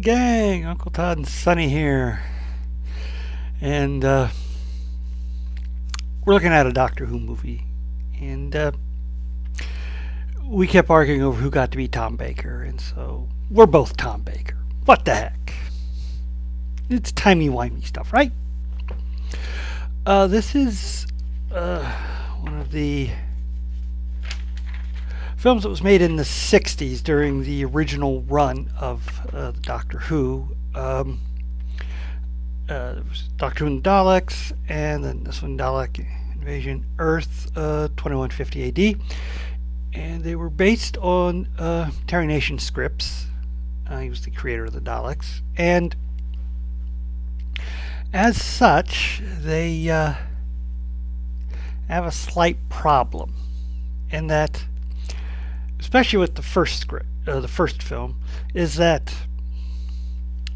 gang, Uncle Todd and Sonny here. And we're looking at a Doctor Who movie. And we kept arguing over who got to be Tom Baker. And so we're both Tom Baker. What the heck? It's timey-wimey stuff, right? This is one of the films that was made in the 60s during the original run of Doctor Who. There was Doctor Who and Daleks, and then this one, Dalek Invasion Earth, 2150 AD. And they were based on Terry Nation scripts. He was the creator of the Daleks. And as such, they have a slight problem in that, especially with the first script, the first film, is that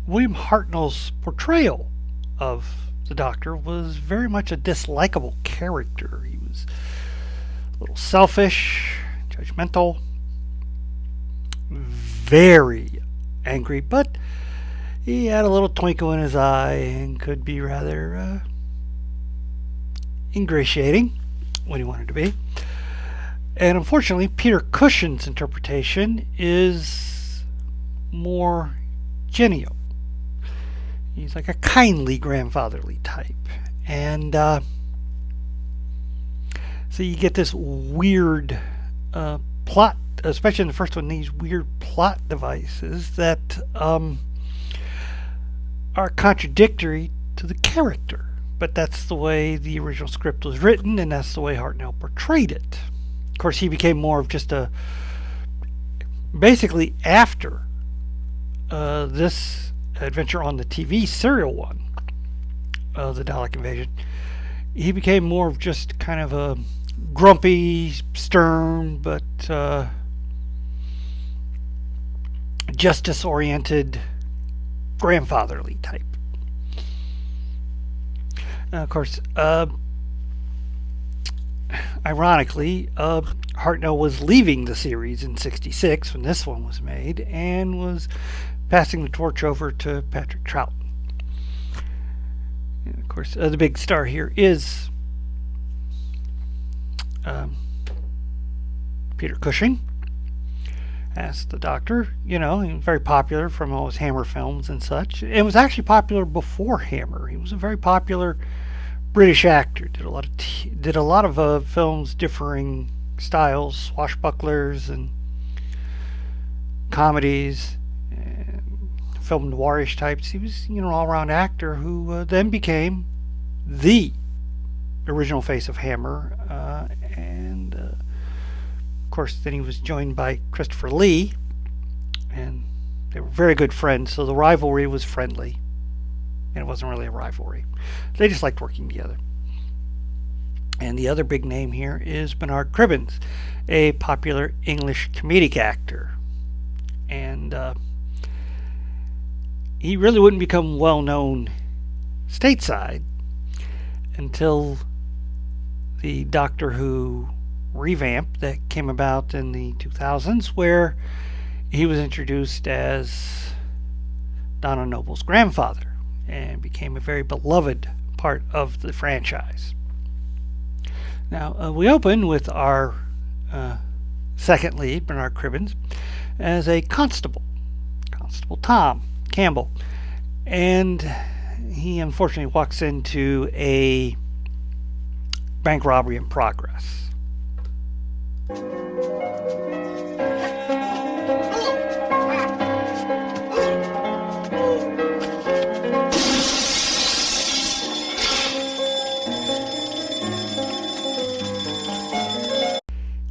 William Hartnell's portrayal of the Doctor was very much a dislikable character. He was a little selfish, judgmental, very angry, but he had a little twinkle in his eye and could be rather ingratiating when he wanted to be. And unfortunately, Peter Cushing's interpretation is more genial. He's like a kindly grandfatherly type. And so you get this weird plot, especially in the first one, these weird plot devices that are contradictory to the character. But that's the way the original script was written, and that's the way Hartnell portrayed it. Of course, he became more of just a... Basically, after this adventure on the TV serial one, the Dalek Invasion, he became more of just kind of a grumpy, stern, but justice-oriented, grandfatherly type. Of course, ironically, Hartnell was leaving the series in '66 when this one was made, and was passing the torch over to Patrick Troughton. And of course, the big star here is Peter Cushing as the Doctor. You know, he was very popular from all his Hammer films and such. It was actually popular before Hammer. He was a very popular British actor. Did a lot of films differing styles, swashbucklers and comedies, and film noirish types. He was, an all-around actor who then became the original face of Hammer, and of course then he was joined by Christopher Lee, and they were very good friends, so the rivalry was friendly, and it wasn't really a rivalry. They just liked working together. And the other big name here is Bernard Cribbins, a popular English comedic actor, and he really wouldn't become well known stateside until the Doctor Who revamp that came about in the 2000s, where he was introduced as Donna Noble's grandfather and became a very beloved part of the franchise. Now, we open with our second lead, Bernard Cribbins, as a Constable Tom Campbell, and he unfortunately walks into a bank robbery in progress.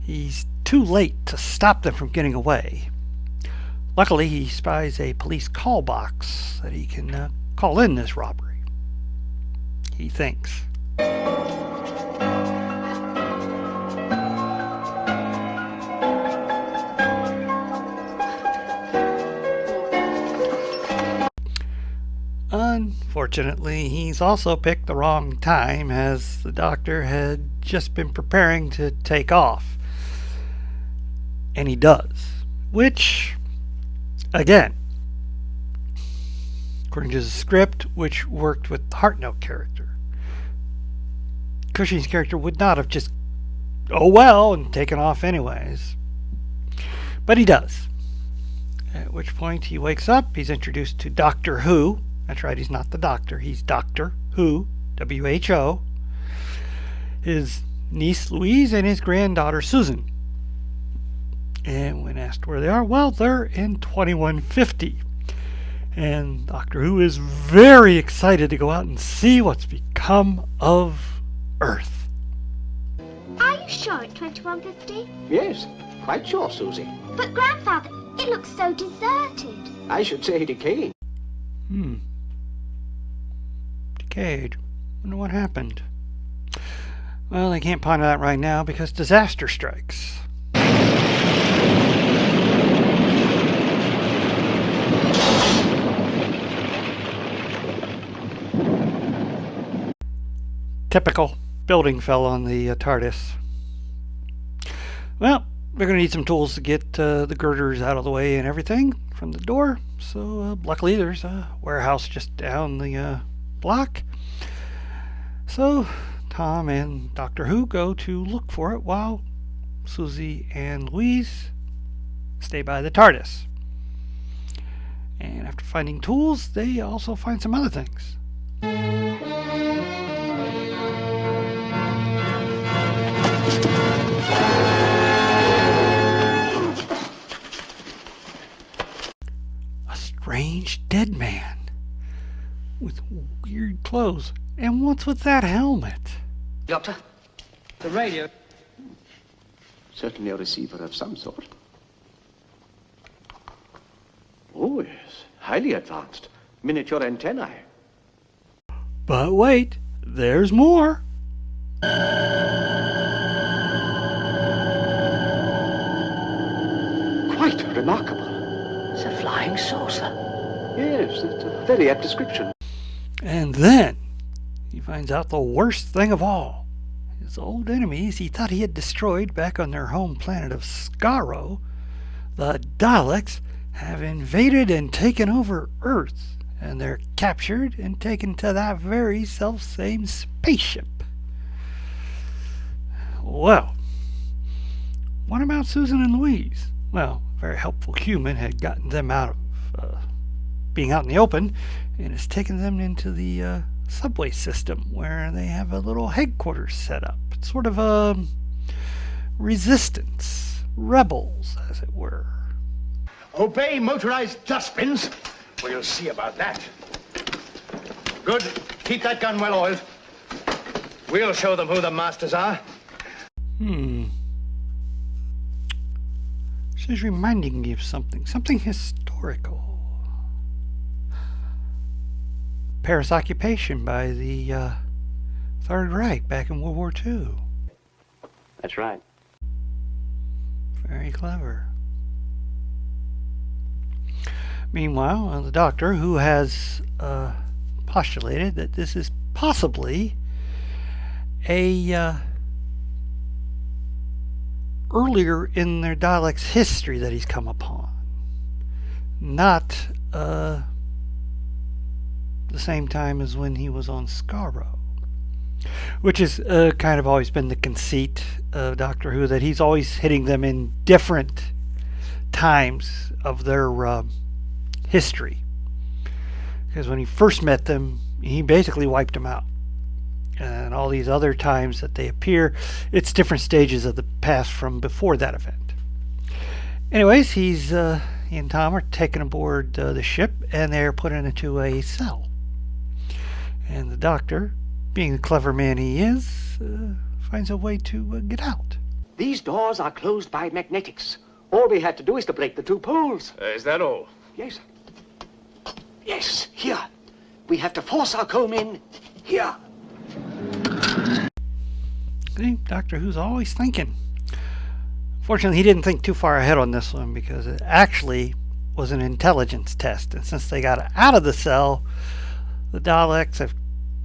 He's too late to stop them from getting away. Luckily, he spies a police call box that he can call in this robbery, he thinks. Unfortunately, he's also picked the wrong time, as the Doctor had just been preparing to take off. And he does. Which, again, according to the script, which worked with the Hartnell character. Cushing's character would not have just, oh well, and taken off anyways. But he does. At which point he wakes up, he's introduced to Doctor Who. That's right, he's not the Doctor, he's Doctor Who, W-H-O. His niece Louise and his granddaughter Susan. And when asked where they are, well, they're in 2150. And Doctor Who is very excited to go out and see what's become of Earth. Are you sure it's 2150? Yes, quite sure, Susie. But, Grandfather, it looks so deserted. I should say decaying. Decayed. Wonder what happened. Well, they can't ponder that right now because disaster strikes. Typical. Building fell on the TARDIS. Well, they're going to need some tools to get the girders out of the way and everything from the door. So luckily there's a warehouse just down the block. So Tom and Doctor Who go to look for it while Susie and Louise stay by the TARDIS. And after finding tools, they also find some other things. A strange dead man with weird clothes. And what's with that helmet? Doctor? The radio. Certainly a receiver of some sort. Oh, yes. Highly advanced. Miniature antennae. But wait, there's more. Quite remarkable. It's a flying saucer. Yes, it's a very apt description. And then he finds out the worst thing of all. His old enemies he thought he had destroyed back on their home planet of Skaro, the Daleks, have invaded and taken over Earth, and they're captured and taken to that very self-same spaceship. Well, what about Susan and Louise? Well, a very helpful human had gotten them out of being out in the open and has taken them into the subway system where they have a little headquarters set up. It's sort of a resistance, rebels, as it were. Obey motorized dustbins? We'll see about that. Good. Keep that gun well oiled. We'll show them who the masters are. This is reminding me of something historical. Paris occupation by the Third Reich back in World War II. That's right. Very clever. Meanwhile, the Doctor, who has postulated that this is possibly a earlier in their Daleks' history that he's come upon, not the same time as when he was on Skaro, which has kind of always been the conceit of Doctor Who, that he's always hitting them in different times of their history. Because when he first met them, he basically wiped them out. And all these other times that they appear, it's different stages of the past from before that event. Anyways, he and Tom are taken aboard the ship, and they're put into a cell. And the Doctor, being the clever man he is, finds a way to get out. These doors are closed by magnetics. All we had to do is to break the two poles. Is that all? Yes. Yes, here. We have to force our comb in here. See, Doctor Who's always thinking. Fortunately, he didn't think too far ahead on this one because it actually was an intelligence test. And since they got out of the cell, the Daleks have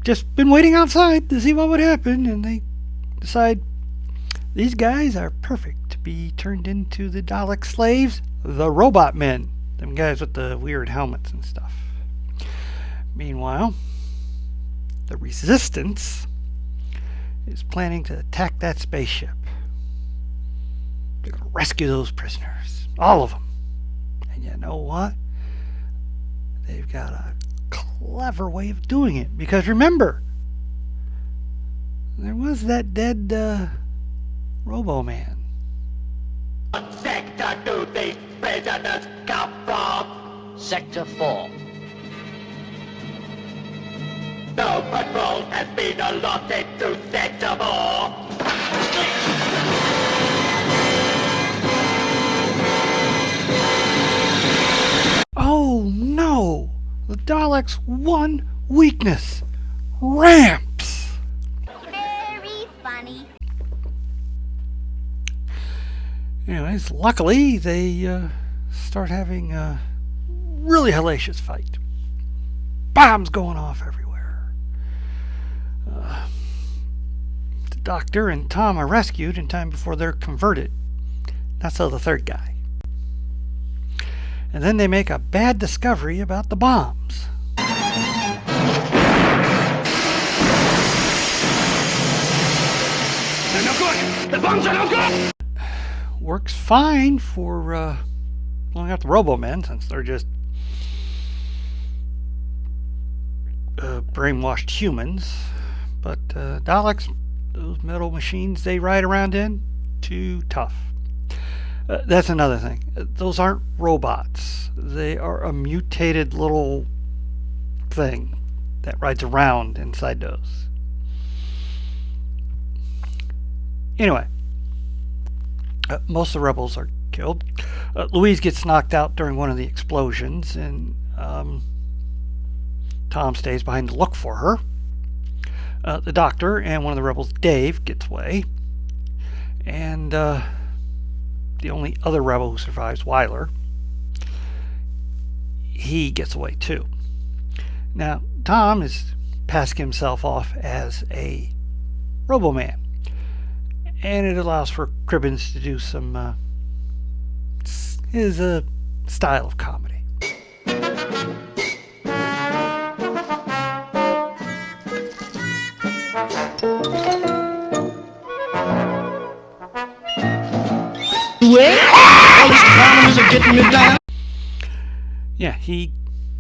just been waiting outside to see what would happen. And they decide these guys are perfect to be turned into the Dalek slaves, the robot men. Them guys with the weird helmets and stuff. Meanwhile, the Resistance is planning to attack that spaceship. They're going to rescue those prisoners. All of them. And you know what? They've got a clever way of doing it. Because remember, there was that dead Robo-Man. What sector do these prisoners come from? Sector 4. No patrol has been allotted to Sector 4. Oh no! The Daleks' one weakness. Ramps! Very funny. Anyways, luckily they start having a really hellacious fight. Bombs going off everywhere. The Doctor and Tom are rescued in time before they're converted. Not so the third guy. And then they make a bad discovery about the bombs. They're no good! The bombs are no good! Works fine for blowing out the Robo-Men, since they're just brainwashed humans. But Daleks, those metal machines they ride around in, too tough. That's another thing. Those aren't robots. They are a mutated little thing that rides around inside those. Anyway, most of the rebels are killed. Louise gets knocked out during one of the explosions, and Tom stays behind to look for her. The Doctor and one of the rebels, Dave, gets away. And the only other rebel who survives, Wyler, he gets away too. Now, Tom is passing himself off as a Robo-Man. And it allows for Cribbins to do some his style of comedy. Yeah, he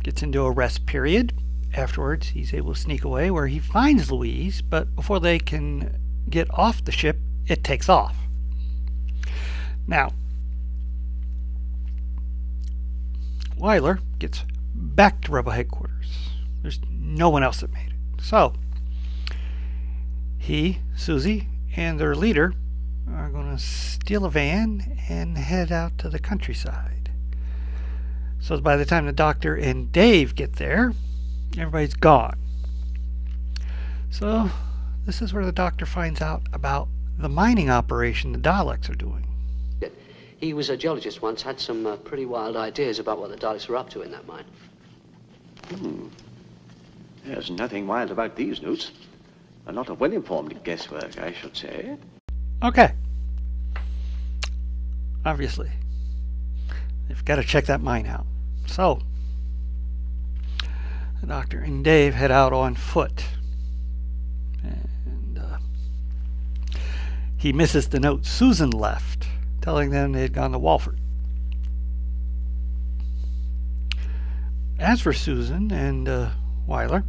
gets into a rest period. Afterwards, he's able to sneak away where he finds Louise, but before they can get off the ship, it takes off. Now, Wyler gets back to Rebel headquarters. There's no one else that made it. So, he, Susie, and their leader are going to steal a van and head out to the countryside. So by the time the Doctor and Dave get there, everybody's gone. So this is where the Doctor finds out about the mining operation the Daleks are doing. He was a geologist once, had some pretty wild ideas about what the Daleks were up to in that mine. There's nothing wild about these notes. A lot of well-informed guesswork, I should say. Okay. Obviously, they've got to check that mine out. So, the Doctor and Dave head out on foot. And he misses the note Susan left, telling them they had gone to Walford. As for Susan and Wyler,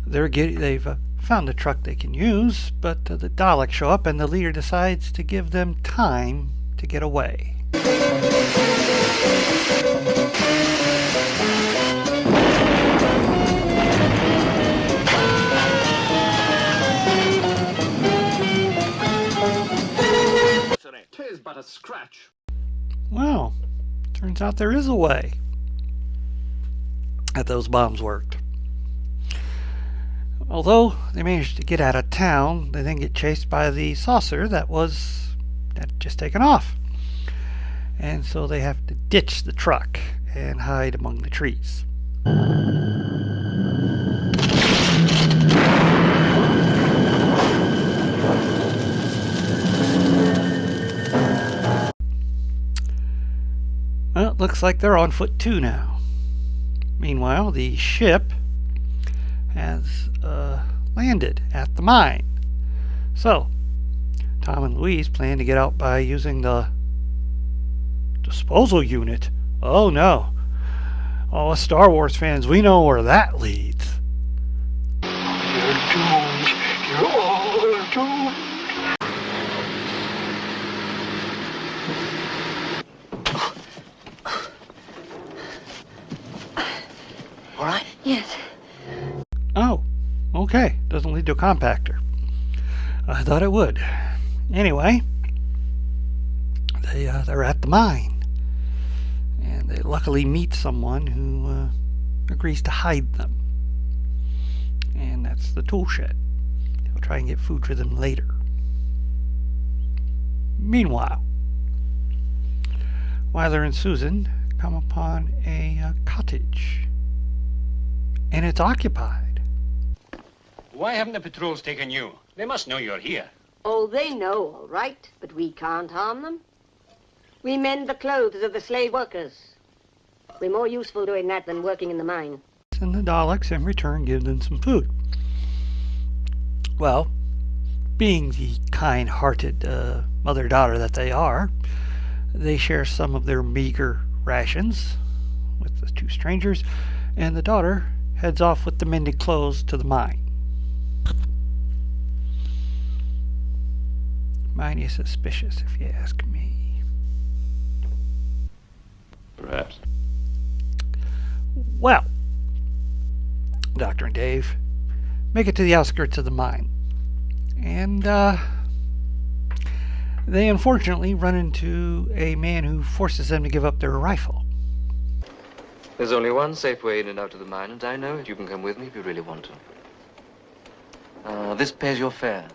they've found a truck they can use, but the Daleks show up and the leader decides to give them time to get away. Tis but a scratch. Well, turns out there is a way that those bombs worked. Although they managed to get out of town, they then get chased by the saucer that had just taken off. And so they have to ditch the truck and hide among the trees. Well, it looks like they're on foot too now. Meanwhile, the ship has landed at the mine. So, Tom and Louise plan to get out by using the disposal unit. Oh no. All us Star Wars fans, we know where that leads. You're doomed. You're all doomed. All right? Yes. Oh, okay. Doesn't lead to a compactor. I thought it would. Anyway, they're at the mine, and they luckily meet someone who agrees to hide them, and that's the tool shed. He'll try and get food for them later. Meanwhile, Wyler and Susan come upon a cottage, and it's occupied. Why haven't the patrols taken you? They must know you're here. Oh, they know, all right, but we can't harm them. We mend the clothes of the slave workers. We're more useful doing that than working in the mine. And the Daleks in return give them some food. Well, being the kind-hearted mother-daughter that they are, they share some of their meager rations with the two strangers, and the daughter heads off with the mended clothes to the mine. Mighty suspicious, if you ask me. Perhaps. Well, Doctor and Dave make it to the outskirts of the mine, and they unfortunately run into a man who forces them to give up their rifle. There's only one safe way in and out of the mine, and I know it. You can come with me if you really want to. This pays your fare.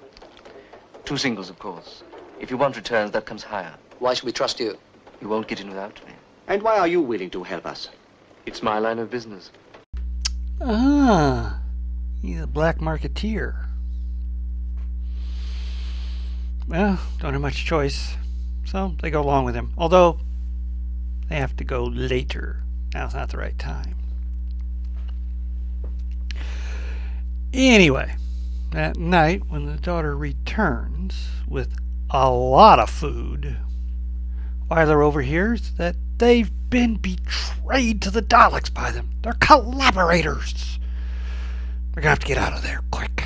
2 singles, of course. If you want returns, that comes higher. Why should we trust you? You won't get in without me. And why are you willing to help us? It's my line of business. Ah, he's a black marketeer. Well, don't have much choice, so they go along with him. Although, they have to go later. Now's not the right time. Anyway, that night when the daughter returns with a lot of food, Wyler overhears that they've been betrayed to the Daleks by them. They're collaborators. They're gonna have to get out of there quick.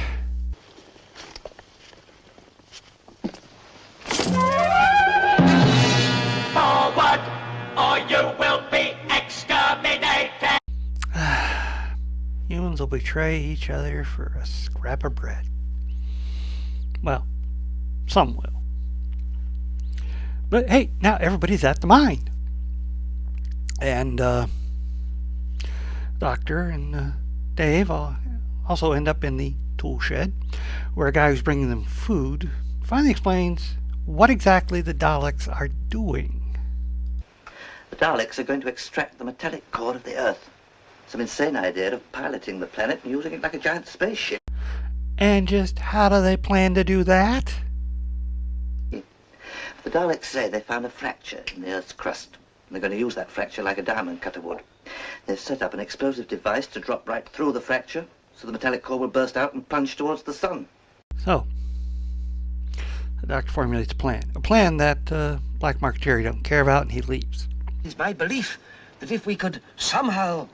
Forward, or you will be exterminated. Humans will betray each other for a scrap of bread. Well, some will. But hey, now everybody's at the mine. And Doctor and Dave also end up in the tool shed, where a guy who's bringing them food finally explains what exactly the Daleks are doing. The Daleks are going to extract the metallic core of the Earth. Some insane idea of piloting the planet and using it like a giant spaceship. And just how do they plan to do that? The Daleks say they found a fracture in the Earth's crust, and they're going to use that fracture like a diamond cutter would. They've set up an explosive device to drop right through the fracture, so the metallic core will burst out and plunge towards the sun. So, the Doctor formulates a plan that Black Marketeer don't care about, and he leaves. It's my belief that if we could somehow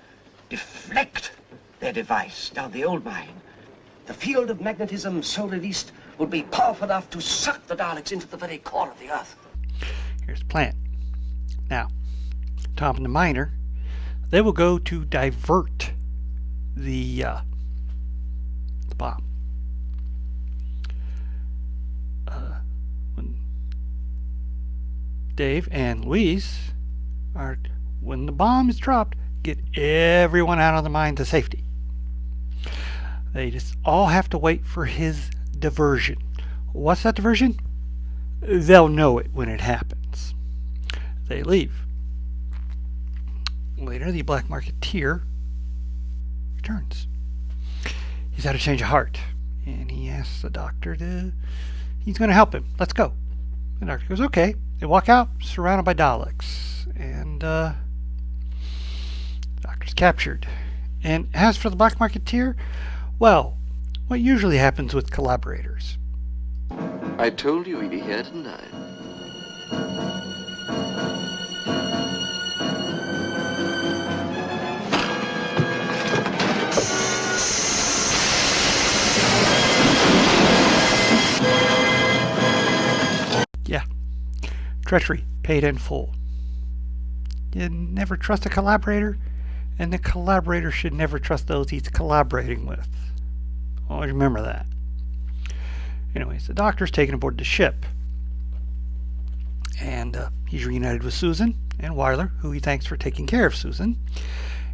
deflect their device down the old mine, the field of magnetism so released would be powerful enough to suck the Daleks into the very core of the Earth. Here's the plan. Now, Tom and the miner, they will go to divert the bomb. When Dave and Louise are, when the bomb is dropped, get everyone out of the mine to safety. They just all have to wait for his diversion. What's that diversion? They'll know it when it happens. They leave. Later, the Black Marketeer returns. He's had a change of heart, and he asks the Doctor he's going to help him. Let's go. The Doctor goes, okay. They walk out, surrounded by Daleks, and the Doctor's captured. And as for the Black Marketeer, Well, what usually happens with collaborators. I told you he'd be here, didn't I? Yeah, treachery paid in full. You never trust a collaborator, and the collaborator should never trust those he's collaborating with. Always remember that. Anyways, the Doctor's taken aboard the ship, and he's reunited with Susan and Wyler, who he thanks for taking care of Susan,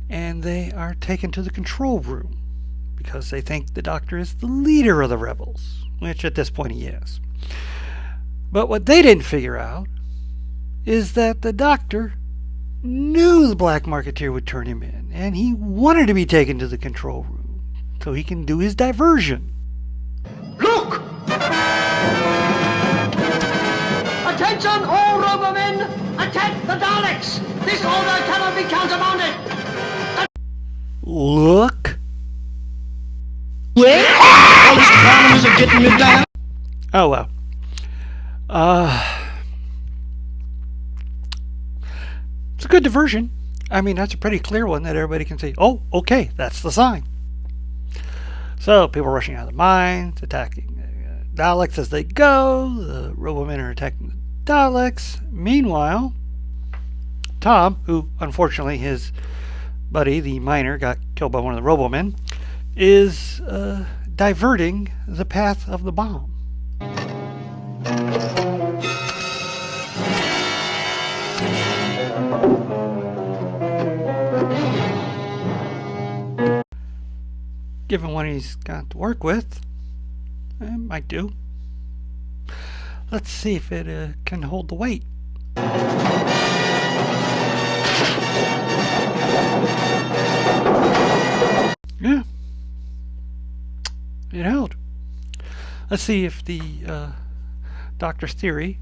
and they are taken to the control room because they think the Doctor is the leader of the rebels, which at this point he is. But what they didn't figure out is that the Doctor knew the Black Marketeer would turn him in, and he wanted to be taken to the control room so he can do his diversion. Look! Attention, all Robomen! Attack the Daleks! This order cannot be countermanded! Look. Well, all these problems are getting me down. Oh, well. It's a good diversion. I mean, that's a pretty clear one that everybody can say, oh, okay, that's the sign. So, people rushing out of the mines, attacking Daleks as they go. The Robomen are attacking the Daleks. Meanwhile, Tom, who unfortunately his buddy, the miner, got killed by one of the Robomen, is diverting the path of the bomb. Given what he's got to work with, it might do. Let's see if it can hold the weight. Yeah, it held. Let's see if the Doctor's theory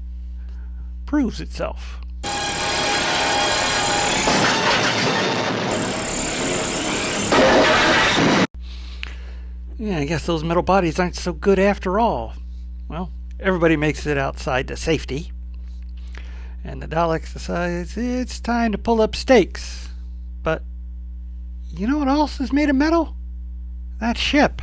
proves itself. Yeah, I guess those metal bodies aren't so good after all. Well, everybody makes it outside to safety. And the Daleks decides it's time to pull up stakes. But you know what else is made of metal? That ship.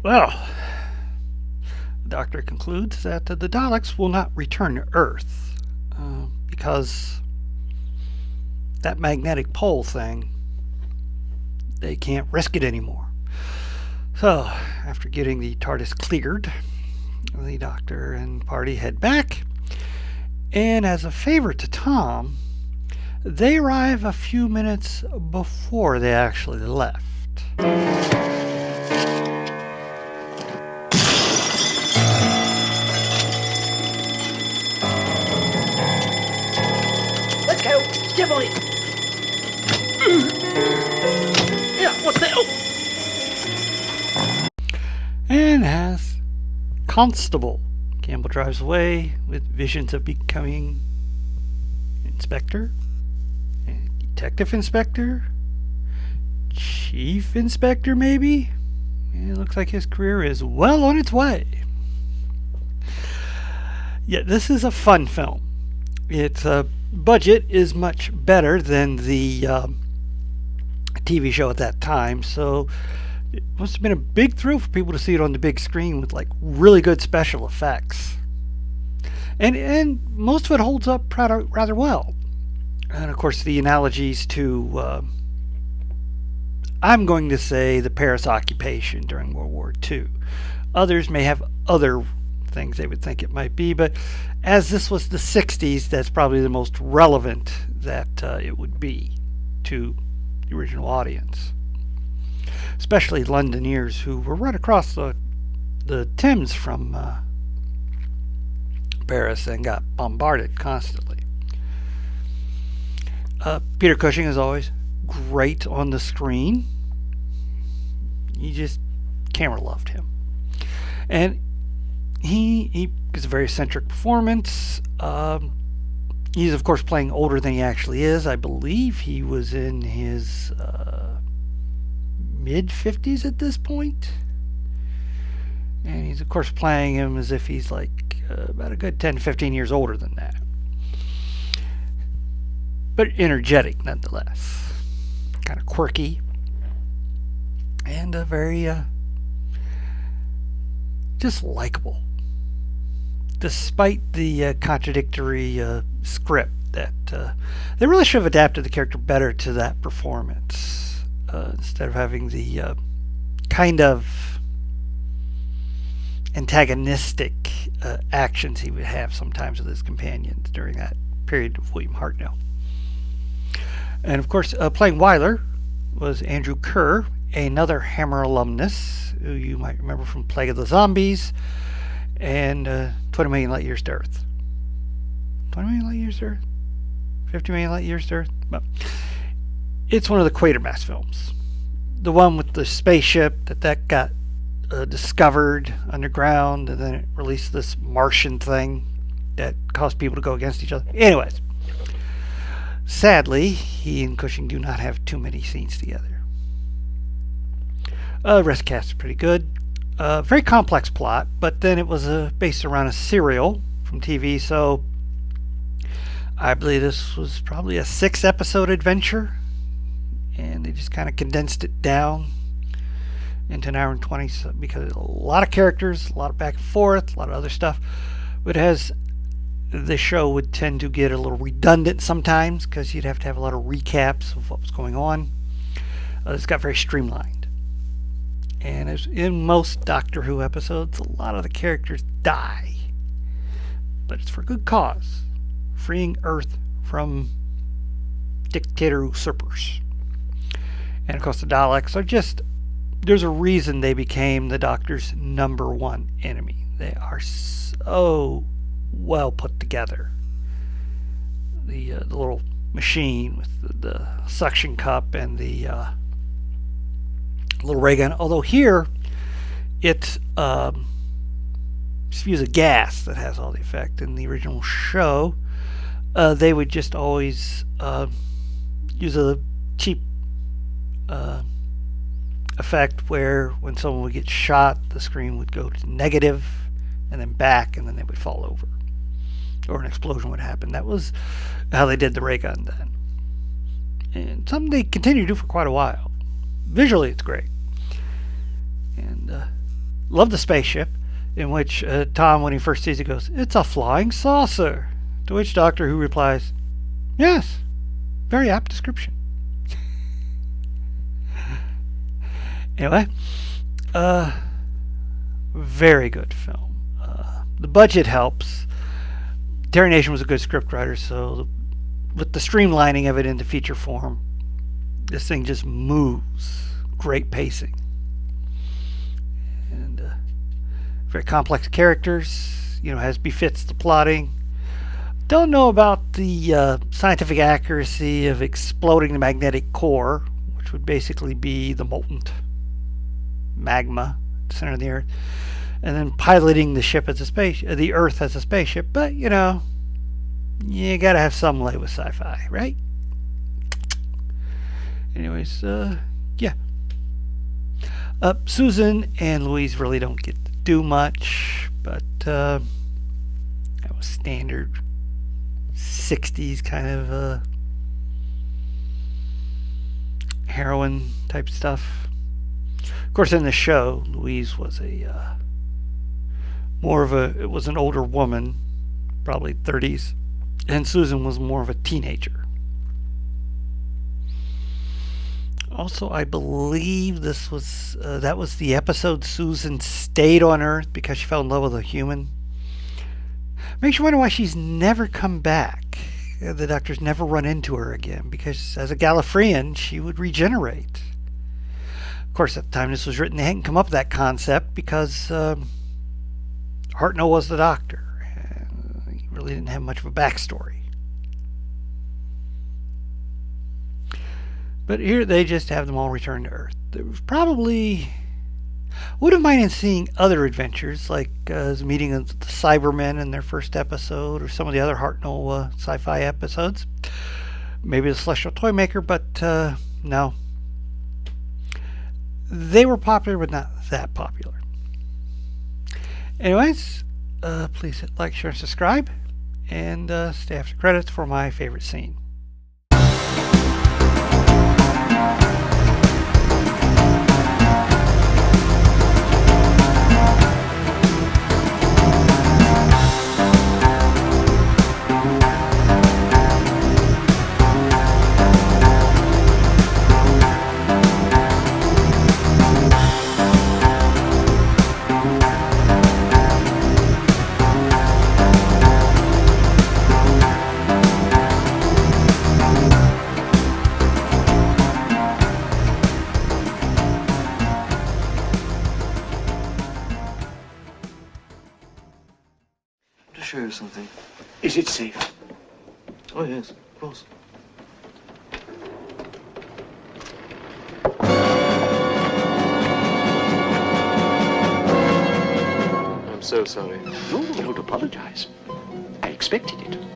Well, the Doctor concludes that the Daleks will not return to Earth because that magnetic pole thing, they can't risk it anymore. So, after getting the TARDIS cleared, the Doctor and party head back, and as a favor to Tom, they arrive a few minutes before they actually left. Let's go! Step on it! Yeah, what's that? Oh! And as Constable Campbell drives away with visions of becoming Inspector, Detective Inspector, Chief Inspector maybe? It looks like his career is well on its way. Yeah, this is a fun film. Its budget is much better than the TV show at that time, so it must have been a big thrill for people to see it on the big screen with like really good special effects. And most of it holds up rather well. And of course the analogies to I'm going to say the Paris occupation during World War II. Others may have other things they would think it might be, but as this was the 60s, that's probably the most relevant that it would be to the original audience. Especially Londoners who were right across the Thames from Paris and got bombarded constantly. Peter Cushing, as always, great on the screen. You just camera loved him. And he gives a very eccentric performance. He's, of course, playing older than he actually is. I believe he was in his mid-50s at this point. And he's, of course, playing him as if he's like about a good 10 to 15 years older than that. But energetic, nonetheless. Kind of quirky. And very, just likable. Despite the contradictory script that they really should have adapted the character better to that performance instead of having the kind of antagonistic actions he would have sometimes with his companions during that period of William Hartnell. And of course, playing Wyler was Andrew Kerr, another Hammer alumnus who you might remember from Plague of the Zombies and 20 Million Light Years to Earth. 20 Million Light Years to Earth? 50 Million Light Years to Earth? Well, it's one of the Quatermass films. The one with the spaceship that got discovered underground, and then it released this Martian thing that caused people to go against each other. Anyways, sadly, he and Cushing do not have too many scenes together. The rest of the cast is pretty good. Very complex plot, but then it was based around a serial from TV, so I believe this was probably a 6-episode adventure, and they just kind of condensed it down into an hour and 20, so, because a lot of characters, a lot of back and forth, a lot of other stuff. But the show would tend to get a little redundant sometimes because you'd have to have a lot of recaps of what was going on. It's got very streamlined. And as in most Doctor Who episodes, a lot of the characters die. But it's for good cause. Freeing Earth from dictator usurpers. And of course the Daleks are just... There's a reason they became the Doctor's #1 enemy. They are so well put together. The little machine with the suction cup and the little ray gun. Although here, it spews a gas that has all the effect. In the original show, they would just always use a cheap effect where when someone would get shot, the screen would go to negative and then back, and then they would fall over. Or an explosion would happen. That was how they did the ray gun then. And something they continue to do for quite a while. Visually, it's great. And love the spaceship, in which Tom, when he first sees it, goes, "It's a flying saucer." To which Doctor Who replies, "Yes, very apt description." Anyway, very good film. The budget helps. Terry Nation was a good scriptwriter, so with the streamlining of it into feature form, this thing just moves. Great pacing. And very complex characters, as befits the plotting. Don't know about the scientific accuracy of exploding the magnetic core, which would basically be the molten magma at the center of the Earth, and then piloting the ship as the Earth as a spaceship. But you gotta have some lay with sci-fi, right? Anyways, yeah. Susan and Louise really don't get to do much, but that was standard 60s kind of heroine type stuff. Of course, in the show, Louise was it was an older woman, probably 30s, and Susan was more of a teenager. Also, I believe that was the episode Susan stayed on Earth because she fell in love with a human. Makes you wonder why she's never come back. The Doctor's never run into her again, because as a Gallifreyan, she would regenerate. Of course, at the time this was written, they hadn't come up with that concept because Hartnell was the Doctor. He really didn't have much of a backstory. But here they just have them all return to Earth. There was probably Would have minded seeing other adventures, like his meeting of the Cybermen in their first episode, or some of the other Hartnell sci-fi episodes. Maybe the Celestial Toymaker, but no. They were popular, but not that popular. Anyways, please hit like, share, and subscribe, and stay after credits for my favorite scene. Show you something. Is it safe? Oh, yes, of course. I'm so sorry. No, don't apologize. I expected it.